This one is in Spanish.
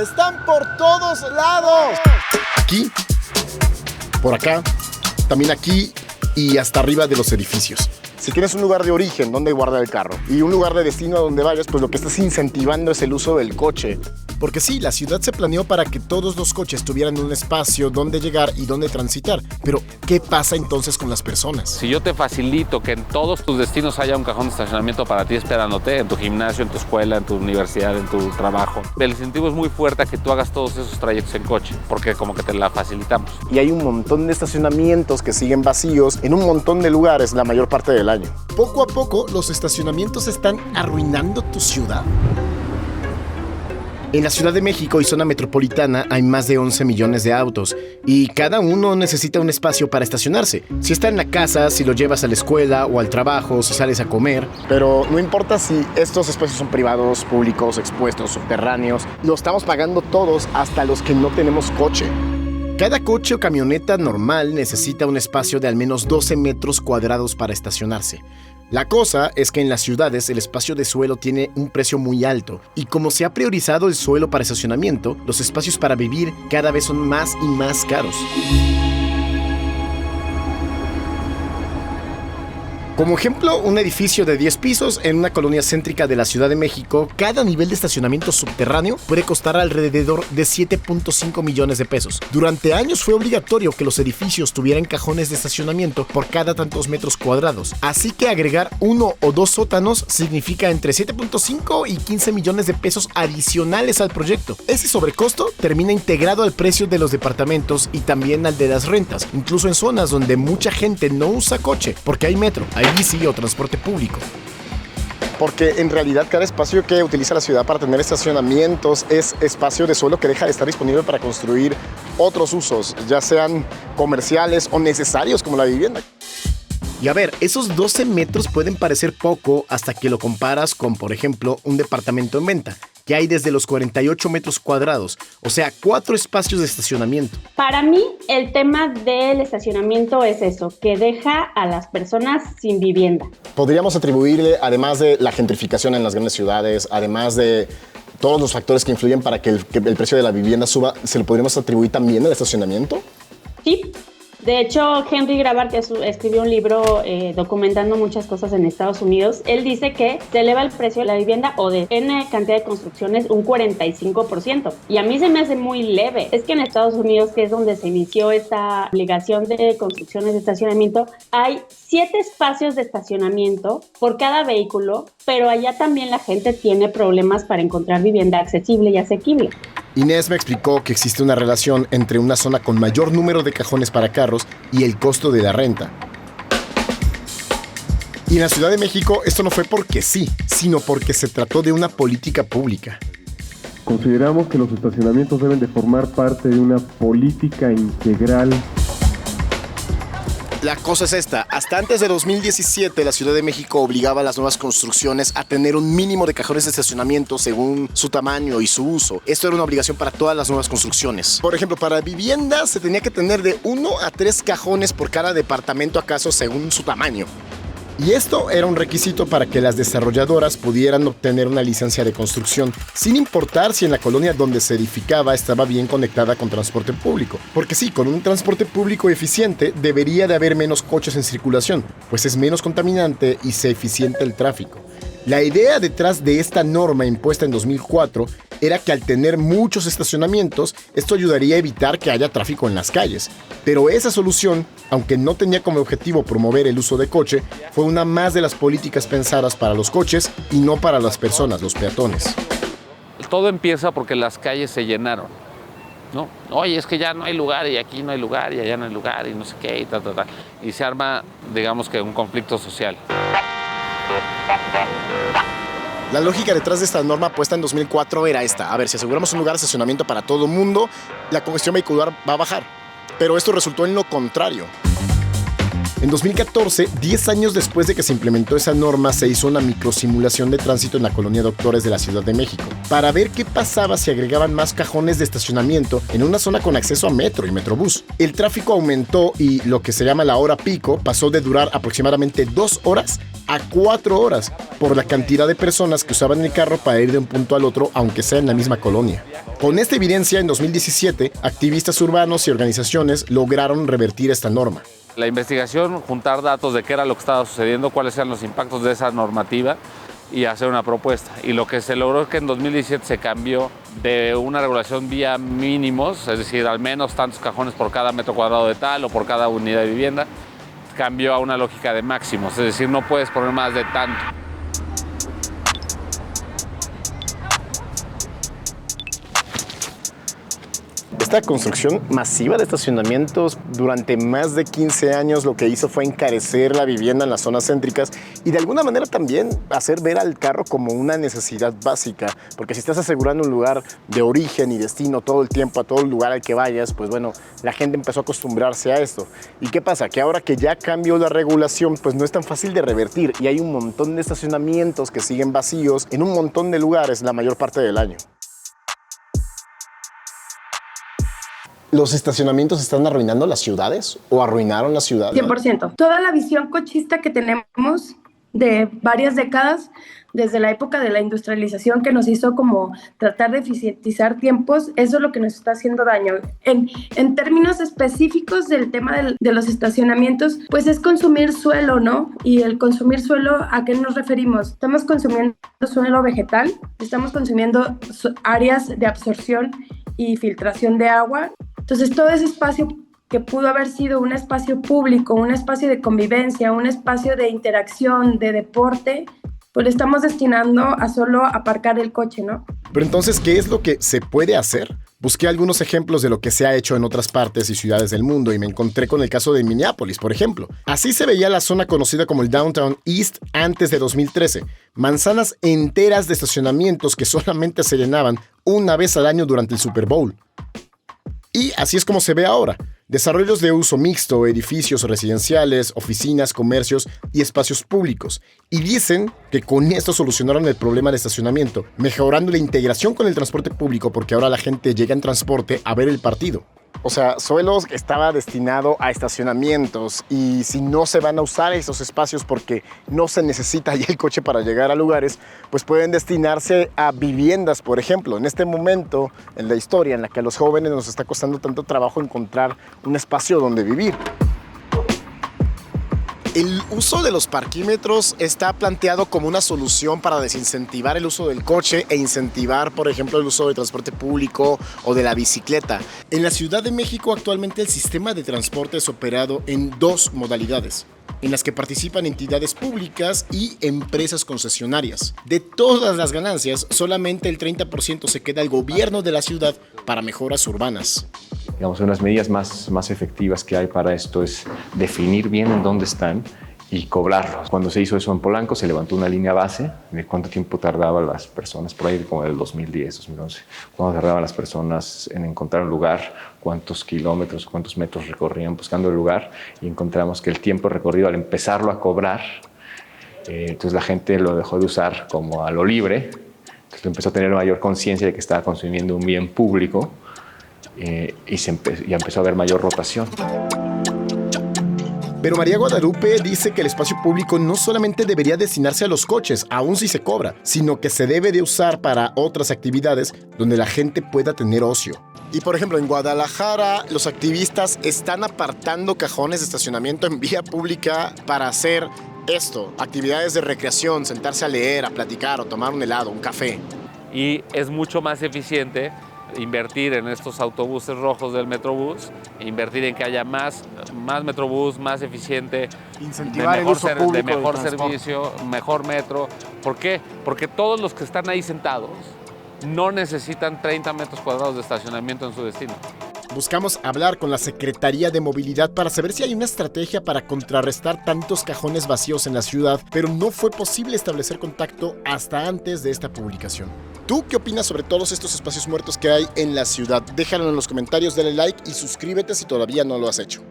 Están por todos lados. Aquí, por acá, también aquí y hasta arriba de los edificios. Si tienes un lugar de origen donde guardar el carro y un lugar de destino a donde vayas, pues lo que estás incentivando es el uso del coche. Porque sí, la ciudad se planeó para que todos los coches tuvieran un espacio donde llegar y donde transitar. Pero, ¿qué pasa entonces con las personas? Si yo te facilito que en todos tus destinos haya un cajón de estacionamiento para ti esperándote, en tu gimnasio, en tu escuela, en tu universidad, en tu trabajo, el incentivo es muy fuerte a que tú hagas todos esos trayectos en coche, porque como que te la facilitamos. Y hay un montón de estacionamientos que siguen vacíos en un montón de lugares la mayor parte del año. Poco a poco, los estacionamientos están arruinando tu ciudad. En la Ciudad de México y zona metropolitana hay más de 11 millones de autos y cada uno necesita un espacio para estacionarse. Si está en la casa, si lo llevas a la escuela o al trabajo, si sales a comer. Pero no importa si estos espacios son privados, públicos, expuestos, subterráneos, lo estamos pagando todos, hasta los que no tenemos coche. Cada coche o camioneta normal necesita un espacio de al menos 12 metros cuadrados para estacionarse. La cosa es que en las ciudades el espacio de suelo tiene un precio muy alto y como se ha priorizado el suelo para estacionamiento, los espacios para vivir cada vez son más y más caros. Como ejemplo, un edificio de 10 pisos en una colonia céntrica de la Ciudad de México, cada nivel de estacionamiento subterráneo puede costar alrededor de 7.5 millones de pesos. Durante años fue obligatorio que los edificios tuvieran cajones de estacionamiento por cada tantos metros cuadrados, así que agregar 1 o 2 sótanos significa entre 7.5 y 15 millones de pesos adicionales al proyecto. Ese sobrecosto termina integrado al precio de los departamentos y también al de las rentas, incluso en zonas donde mucha gente no usa coche, porque hay metro, hay bici o transporte público. Porque en realidad cada espacio que utiliza la ciudad para tener estacionamientos es espacio de suelo que deja de estar disponible para construir otros usos, ya sean comerciales o necesarios como la vivienda. Y a ver, esos 12 metros pueden parecer poco hasta que lo comparas con, por ejemplo, un departamento en venta, que hay desde los 48 metros cuadrados, o sea, 4 espacios de estacionamiento. Para mí, el tema del estacionamiento es eso, que deja a las personas sin vivienda. Podríamos atribuirle, además de la gentrificación en las grandes ciudades, además de todos los factores que influyen para que el precio de la vivienda suba, ¿se lo podríamos atribuir también al estacionamiento? Sí. De hecho, Henry Grabart, que escribió un libro documentando muchas cosas en Estados Unidos, él dice que se eleva el precio de la vivienda o de N cantidad de construcciones un 45%. Y a mí se me hace muy leve. Es que en Estados Unidos, que es donde se inició esta obligación de construcciones de estacionamiento, hay 7 espacios de estacionamiento por cada vehículo, pero allá también la gente tiene problemas para encontrar vivienda accesible y asequible. Inés me explicó que existe una relación entre una zona con mayor número de cajones para carros y el costo de la renta. Y en la Ciudad de México esto no fue porque sí, sino porque se trató de una política pública. Consideramos que los estacionamientos deben de formar parte de una política integral. La cosa es esta, hasta antes de 2017 la Ciudad de México obligaba a las nuevas construcciones a tener un mínimo de cajones de estacionamiento según su tamaño y su uso. Esto era una obligación para todas las nuevas construcciones. Por ejemplo, para viviendas se tenía que tener de 1 a 3 cajones por cada departamento acaso según su tamaño. Y esto era un requisito para que las desarrolladoras pudieran obtener una licencia de construcción, sin importar si en la colonia donde se edificaba estaba bien conectada con transporte público. Porque sí, con un transporte público eficiente debería de haber menos coches en circulación, pues es menos contaminante y se eficienta el tráfico. La idea detrás de esta norma impuesta en 2004 era que al tener muchos estacionamientos, esto ayudaría a evitar que haya tráfico en las calles. Pero esa solución, aunque no tenía como objetivo promover el uso de coche, fue una más de las políticas pensadas para los coches y no para las personas, los peatones. Todo empieza porque las calles se llenaron, ¿no? Oye, es que ya no hay lugar y aquí no hay lugar y allá no hay lugar y no sé qué y tal. Y se arma, digamos que un conflicto social. La lógica detrás de esta norma puesta en 2004 era esta. A ver, si aseguramos un lugar de estacionamiento para todo el mundo, la congestión vehicular va a bajar. Pero esto resultó en lo contrario. En 2014, 10 años después de que se implementó esa norma, se hizo una microsimulación de tránsito en la colonia Doctores de la Ciudad de México, para ver qué pasaba si agregaban más cajones de estacionamiento en una zona con acceso a metro y metrobús. El tráfico aumentó y lo que se llama la hora pico pasó de durar aproximadamente 2 horas a 4 horas por la cantidad de personas que usaban el carro para ir de un punto al otro, aunque sea en la misma colonia. Con esta evidencia, en 2017, activistas urbanos y organizaciones lograron revertir esta norma. La investigación, juntar datos de qué era lo que estaba sucediendo, cuáles eran los impactos de esa normativa y hacer una propuesta. Y lo que se logró es que en 2017 se cambió de una regulación vía mínimos, es decir, al menos tantos cajones por cada metro cuadrado de tal o por cada unidad de vivienda, cambió a una lógica de máximos, es decir, no puedes poner más de tanto. Esta construcción masiva de estacionamientos durante más de 15 años lo que hizo fue encarecer la vivienda en las zonas céntricas y de alguna manera también hacer ver al carro como una necesidad básica, porque si estás asegurando un lugar de origen y destino todo el tiempo a todo el lugar al que vayas, pues bueno, la gente empezó a acostumbrarse a esto. ¿Y qué pasa? Que ahora que ya cambió la regulación, pues no es tan fácil de revertir y hay un montón de estacionamientos que siguen vacíos en un montón de lugares la mayor parte del año. ¿Los estacionamientos están arruinando las ciudades o arruinaron las ciudades? 100%. Toda la visión cochista que tenemos de varias décadas, desde la época de la industrialización que nos hizo como tratar de eficientizar tiempos, eso es lo que nos está haciendo daño. En términos específicos del tema de los estacionamientos, pues es consumir suelo, ¿no? Y el consumir suelo, ¿a qué nos referimos? Estamos consumiendo suelo vegetal, estamos consumiendo áreas de absorción y filtración de agua. Entonces, todo ese espacio que pudo haber sido un espacio público, un espacio de convivencia, un espacio de interacción, de deporte, pues lo estamos destinando a solo aparcar el coche, ¿no? Pero entonces, ¿qué es lo que se puede hacer? Busqué algunos ejemplos de lo que se ha hecho en otras partes y ciudades del mundo y me encontré con el caso de Minneapolis, por ejemplo. Así se veía la zona conocida como el Downtown East antes de 2013. Manzanas enteras de estacionamientos que solamente se llenaban una vez al año durante el Super Bowl. Y así es como se ve ahora. Desarrollos de uso mixto, edificios residenciales, oficinas, comercios y espacios públicos. Y dicen que con esto solucionaron el problema de estacionamiento, mejorando la integración con el transporte público porque ahora la gente llega en transporte a ver el partido. O sea, suelos estaba destinado a estacionamientos y si no se van a usar esos espacios porque no se necesita ya el coche para llegar a lugares, pues pueden destinarse a viviendas, por ejemplo. En este momento en la historia en la que a los jóvenes nos está costando tanto trabajo encontrar un espacio donde vivir. El uso de los parquímetros está planteado como una solución para desincentivar el uso del coche e incentivar, por ejemplo, el uso del transporte público o de la bicicleta. En la Ciudad de México actualmente el sistema de transporte es operado en 2 modalidades, en las que participan entidades públicas y empresas concesionarias. De todas las ganancias, solamente el 30% se queda al gobierno de la ciudad para mejoras urbanas. Digamos, unas medidas más efectivas que hay para esto es definir bien en dónde están y cobrarlos. Cuando se hizo eso en Polanco, se levantó una línea base de cuánto tiempo tardaban las personas, por ahí como el 2010, 2011, cuánto tardaban las personas en encontrar un lugar, cuántos kilómetros, cuántos metros recorrían buscando el lugar, y encontramos que el tiempo recorrido al empezarlo a cobrar, entonces la gente lo dejó de usar como a lo libre, entonces empezó a tener mayor conciencia de que estaba consumiendo un bien público, y empezó a haber mayor rotación. Pero María Guadalupe dice que el espacio público no solamente debería destinarse a los coches, aun si se cobra, sino que se debe de usar para otras actividades donde la gente pueda tener ocio. Y por ejemplo, en Guadalajara, los activistas están apartando cajones de estacionamiento en vía pública para hacer esto, actividades de recreación, sentarse a leer, a platicar o tomar un helado, un café. Y es mucho más eficiente invertir en estos autobuses rojos del Metrobús, invertir en que haya más Metrobús, más eficiente, incentivar el uso público de mejor servicio, mejor metro. ¿Por qué? Porque todos los que están ahí sentados no necesitan 30 metros cuadrados de estacionamiento en su destino. Buscamos hablar con la Secretaría de Movilidad para saber si hay una estrategia para contrarrestar tantos cajones vacíos en la ciudad, pero no fue posible establecer contacto hasta antes de esta publicación. ¿Tú qué opinas sobre todos estos espacios muertos que hay en la ciudad? Déjalo en los comentarios, dale like y suscríbete si todavía no lo has hecho.